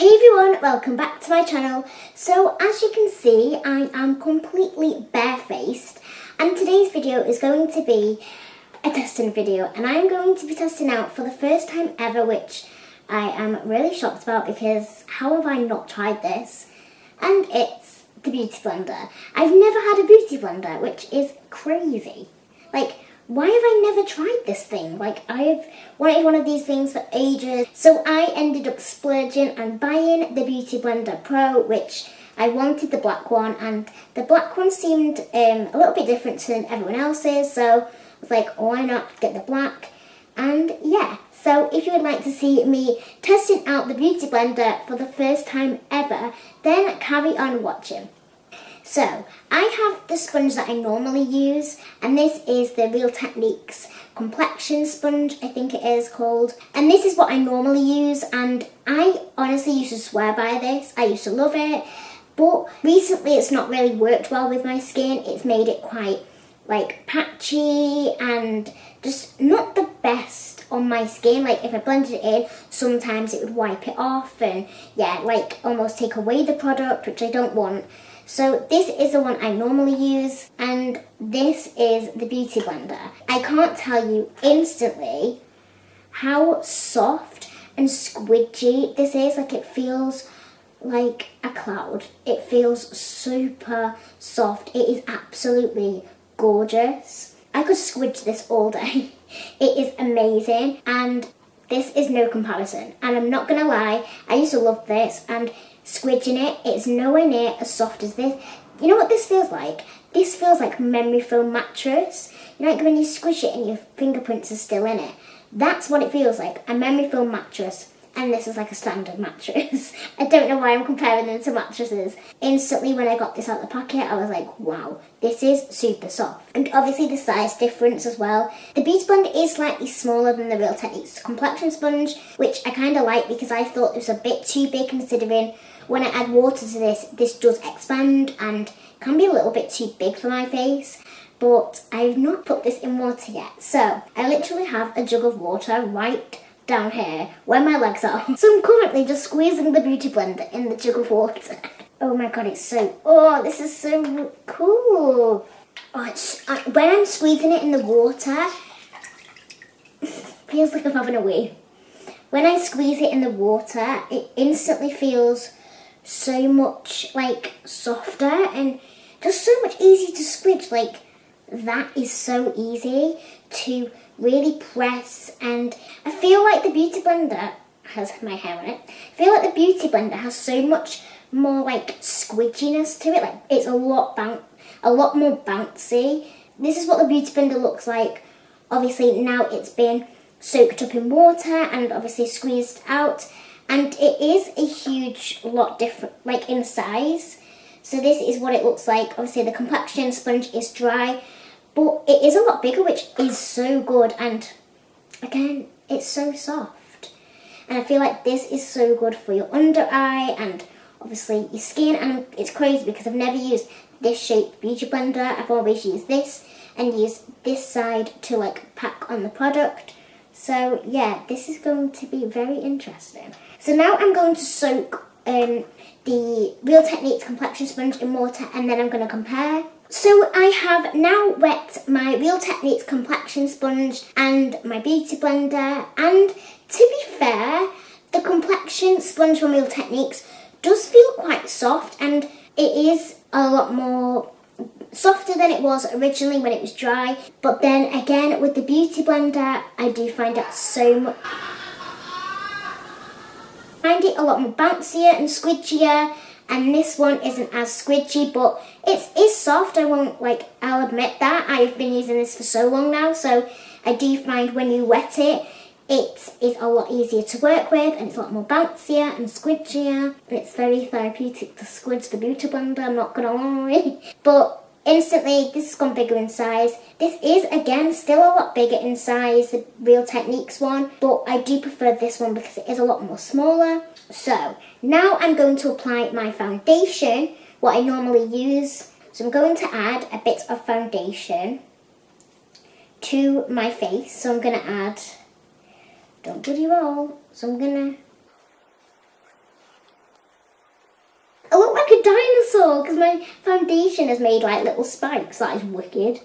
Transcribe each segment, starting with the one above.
Hey everyone, welcome back to my channel. So as you can see, I am completely barefaced and today's video is going to be a testing video, and I am going to be testing out for the first time ever, which I am really shocked about because how have I not tried this? And it's the beauty blender. I've never had a beauty blender, which is crazy. Like, why have I never tried this thing? Like, I've wanted one of these things for ages. So I ended up splurging and buying the Beauty Blender Pro, which I wanted the black one, and the black one seemed a little bit different to everyone else's, so I was like, why not get the black? And yeah, so if you would like to see me testing out the Beauty Blender for the first time ever, then carry on watching. So, I have the sponge that I normally use, and this is the Real Techniques Complexion sponge, I think it is called. And this is what I normally use, and I honestly used to swear by this. I used to love it, but recently it's not really worked well with my skin. It's made it quite, like, patchy and just not the best on my skin. Like, if I blended it in, sometimes it would wipe it off and, yeah, like, almost take away the product, which I don't want. So this is the one I normally use, and this is the Beauty Blender. I can't tell you instantly how soft and squidgy this is. Like, it feels like a cloud. It feels super soft. It is absolutely gorgeous. I could squidge this all day. It is amazing, and this is no comparison. And I'm not gonna lie, I used to love this, and squidging it, it's nowhere near as soft as this. You know what this feels like? This feels like memory foam mattress. You know, like when you squish it and your fingerprints are still in it. That's what it feels like, a memory foam mattress. And this is like a standard mattress. I don't know why I'm comparing them to mattresses. Instantly when I got this out of the packet, I was like, wow, this is super soft. And obviously the size difference as well. The Beauty Blender is slightly smaller than the Real Techniques Complexion sponge, which I kind of like because I thought it was a bit too big, considering when I add water to this, this does expand and can be a little bit too big for my face. But I've not put this in water yet. So I literally have a jug of water right down here where my legs are. So I'm currently just squeezing the Beauty Blender in the jug of water. Oh my god, this is so cool. Oh, when I'm squeezing it in the water, feels like I'm having a wee. When I squeeze it in the water, it instantly feels so much like softer and just so much easier to squidge. Like, that is so easy to really press, and I feel like the Beauty Blender has my hair on it. I feel like the Beauty Blender has so much more like squidginess to it. Like, it's a lot more bouncy. This is what the Beauty Blender looks like. Obviously now it's been soaked up in water and obviously squeezed out, and it is a huge lot different, like, in size. So this is what it looks like. Obviously the complexion sponge is dry, but it is a lot bigger, which is so good, and again, it's so soft. And I feel like this is so good for your under eye and obviously your skin, and it's crazy because I've never used this shaped Beauty Blender. I've always used this and used this side to, like, pack on the product. So yeah, this is going to be very interesting. So now I'm going to soak the Real Techniques Complexion sponge in water, and then I'm going to compare. So I have now wet my Real Techniques Complexion sponge and my Beauty Blender, and to be fair, the complexion sponge from Real Techniques does feel quite soft, and it is a lot more softer than it was originally when it was dry. But then again, with the Beauty Blender, I do find it a lot more bouncier and squidgier. And this one isn't as squidgy, but it is soft. I'll admit that. I've been using this for so long now, so I do find when you wet it, it is a lot easier to work with, and it's a lot more bouncier and squidgier. And it's very therapeutic to squidge the Beauty Blender, I'm not gonna lie. But instantly, this has gone bigger in size. This is, again, still a lot bigger in size, the Real Techniques one, but I do prefer this one because it is a lot more smaller. So, now I'm going to apply my foundation, what I normally use. So I'm going to add a bit of foundation to my face. So I'm going to add, don't bloody roll, so I'm going to dinosaur because my foundation has made like little spikes. That is wicked.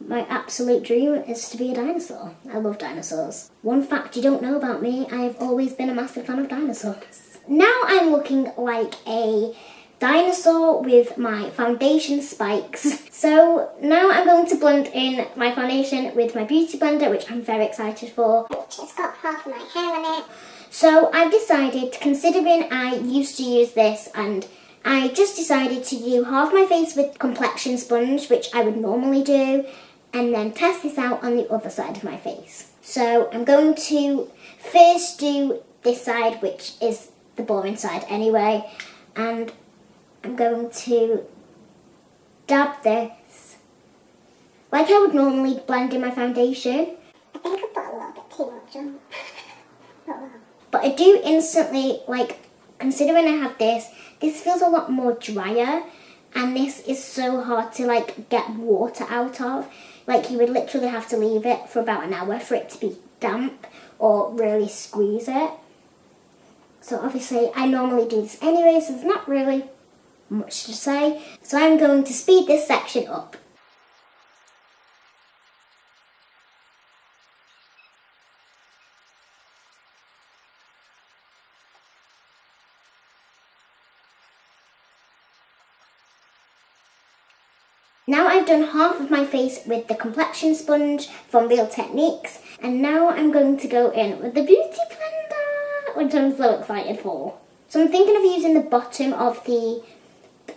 My absolute dream is to be a dinosaur. I love dinosaurs. One fact you don't know about me, I have always been a massive fan of dinosaurs. Now I'm looking like a dinosaur with my foundation spikes. So now I'm going to blend in my foundation with my beauty blender, which I'm very excited for. It's got half of my hair on it. So I've decided, considering I used to use this, and I just decided to do half my face with complexion sponge, which I would normally do, and then test this out on the other side of my face. So I'm going to first do this side, which is the boring side anyway, and I'm going to dab this like I would normally blend in my foundation. I think I put a little bit too much on. But I do instantly, like, considering I have this feels a lot more drier, and this is so hard to, like, get water out of. Like, you would literally have to leave it for about an hour for it to be damp or really squeeze it. So obviously I normally do this anyway, so there's not really much to say. So I'm going to speed this section up. Now I've done half of my face with the complexion sponge from Real Techniques, and now I'm going to go in with the beauty blender, which I'm so excited for. So I'm thinking of using the bottom of the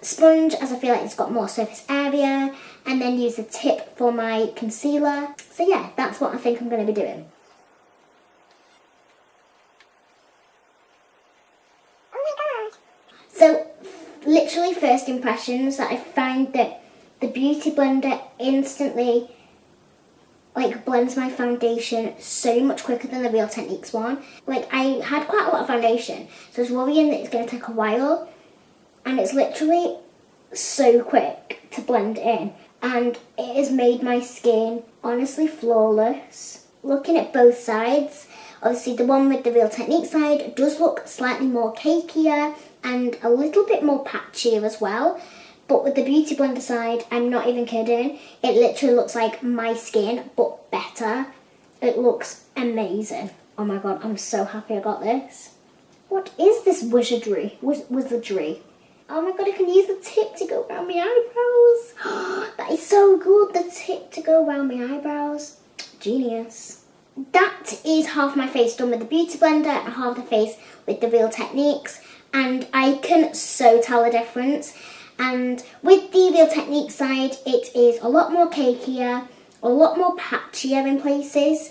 sponge as I feel like it's got more surface area, and then use the tip for my concealer. So yeah, that's what I think I'm going to be doing. Oh my god. So literally first impressions, that I find that the beauty blender instantly like blends my foundation so much quicker than the Real Techniques one. Like, I had quite a lot of foundation, so I was worrying that it's going to take a while, and it's literally so quick to blend in, and it has made my skin honestly flawless. Looking at both sides, obviously the one with the Real Techniques side does look slightly more cakier and a little bit more patchier as well. But with the beauty blender side, I'm not even kidding, it literally looks like my skin, but better. It looks amazing. Oh my god, I'm so happy I got this. What is this wizardry? Wizardry. Oh my god, I can use the tip to go around my eyebrows. That is so good, the tip to go around my eyebrows. Genius. That is half my face done with the beauty blender and half the face with the Real Techniques. And I can so tell the difference. And with the Real Techniques side, it is a lot more cakier, a lot more patchier in places.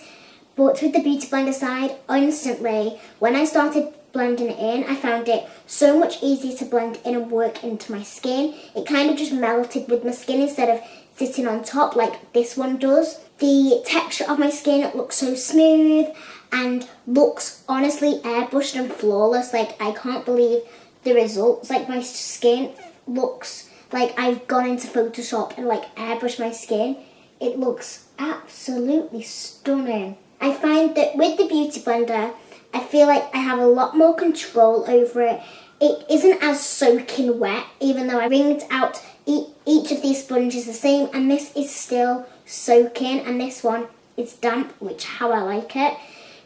But with the beauty blender side, instantly, when I started blending it in, I found it so much easier to blend in and work into my skin. It kind of just melted with my skin instead of sitting on top like this one does. The texture of my skin looks so smooth and looks honestly airbrushed and flawless. Like, I can't believe the results. Like, my skin looks like I've gone into Photoshop and like airbrushed my skin. It looks absolutely stunning. I find that with the beauty blender, I feel like I have a lot more control over it. It isn't as soaking wet, even though I wringed out each of these sponges the same, and this is still soaking, and this one is damp, which how I like it.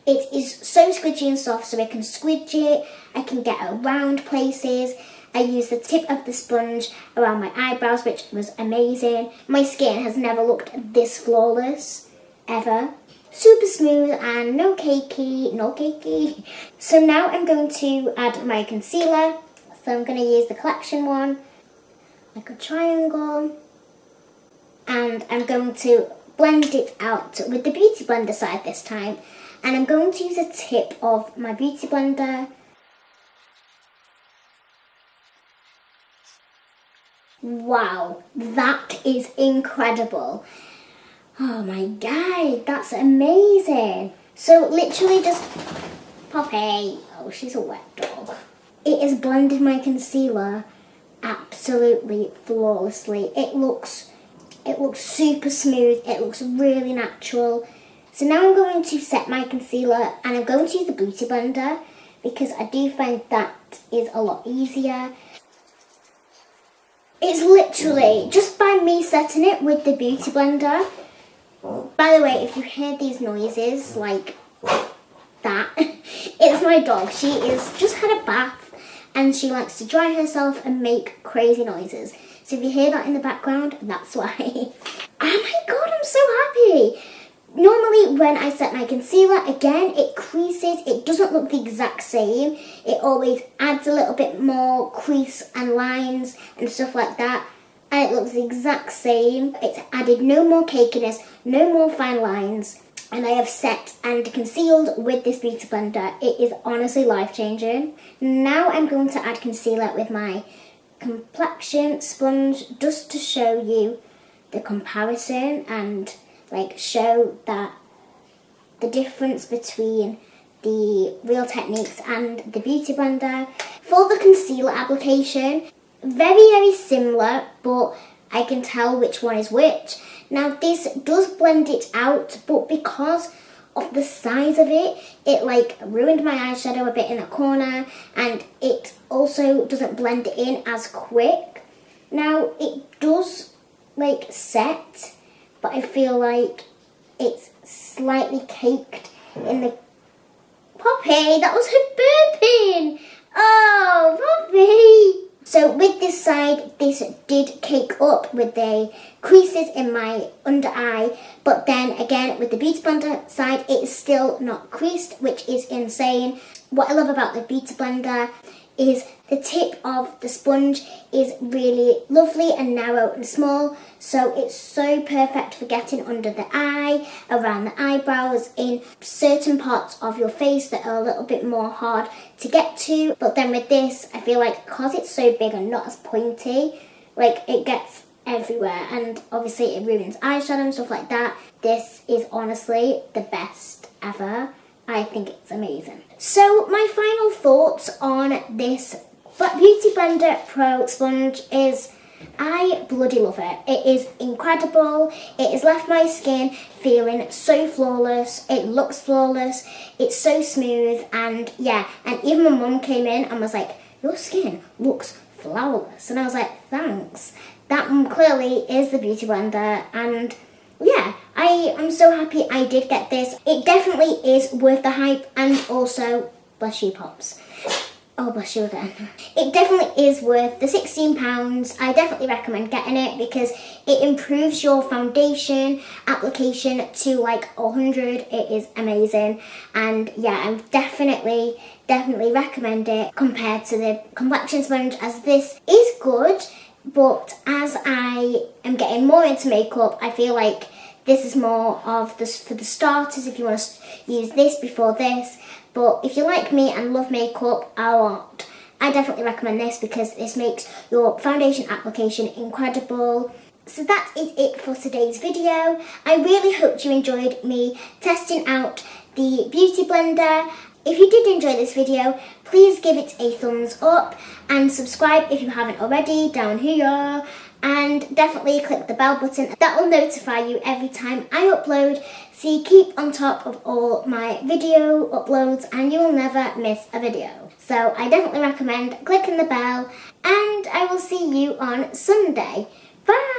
It is so squidgy and soft, so I can squidge it, I can get around places. I used the tip of the sponge around my eyebrows, which was amazing. My skin has never looked this flawless, ever. Super smooth and no cakey. So now I'm going to add my concealer. So I'm going to use the collection one, like a triangle. And I'm going to blend it out with the beauty blender side this time. And I'm going to use a tip of my beauty blender. Wow, that is incredible. Oh my god, that's amazing. So literally just Poppy. Oh, she's a wet dog. It has blended my concealer absolutely flawlessly. It looks super smooth. It looks really natural. So now I'm going to set my concealer, and I'm going to use the beauty blender because I do find that is a lot easier. It's literally just by me setting it with the beauty blender. By the way, if you hear these noises like that, it's my dog. She is just had a bath and she likes to dry herself and make crazy noises. So if you hear that in the background, that's why. Oh my god, I'm so happy. Normally when I set my concealer, again, it creases. It doesn't look the exact same. It always adds a little bit more crease and lines and stuff like that. And it looks the exact same. It's added no more cakiness, no more fine lines. And I have set and concealed with this beauty blender. It is honestly life-changing. Now I'm going to add concealer with my complexion sponge just to show you the comparison and like show that the difference between the Real Techniques and the beauty blender. For the concealer application, very similar, but I can tell which one is which. Now this does blend it out, but because of the size of it, it like ruined my eyeshadow a bit in the corner, and it also doesn't blend in as quick. Now it does like set, but I feel like it's slightly caked in the... Poppy, that was her burping! Oh, Poppy! So with this side, this did cake up with the creases in my under eye, but then again with the beauty blender side, it is still not creased, which is insane. What I love about the beauty blender is the tip of the sponge is really lovely and narrow and small, so it's so perfect for getting under the eye, around the eyebrows, in certain parts of your face that are a little bit more hard to get to. But then with this, I feel like because it's so big and not as pointy, like it gets everywhere, and obviously it ruins eyeshadow and stuff like that. This is honestly the best ever. I think it's amazing. So my final thoughts on this Beauty Blender Pro sponge is I bloody love it. It is incredible. It has left my skin feeling so flawless. It looks flawless. It's so smooth, and yeah, and even my mum came in and was like, your skin looks flawless. And I was like, thanks. That clearly is the Beauty Blender, and yeah, I am so happy I did get this. It definitely is worth the hype, and also, bless you, Pops. Oh, bless you again. It definitely is worth the £16. I definitely recommend getting it because it improves your foundation application to like 100. It is amazing. And yeah, I definitely recommend it compared to the complexion sponge, as this is good. But as I am getting more into makeup, I feel like this is more of this for the starters if you want to use this before this. But if you like me and love makeup a lot, I definitely recommend this because this makes your foundation application incredible. So that is it for today's video. I really hope you enjoyed me testing out the Beauty Blender. If you did enjoy this video, please give it a thumbs up and subscribe if you haven't already down here. And definitely click the bell button. That will notify you every time I upload, so you keep on top of all my video uploads and you will never miss a video. So I definitely recommend clicking the bell, and I will see you on Sunday. Bye!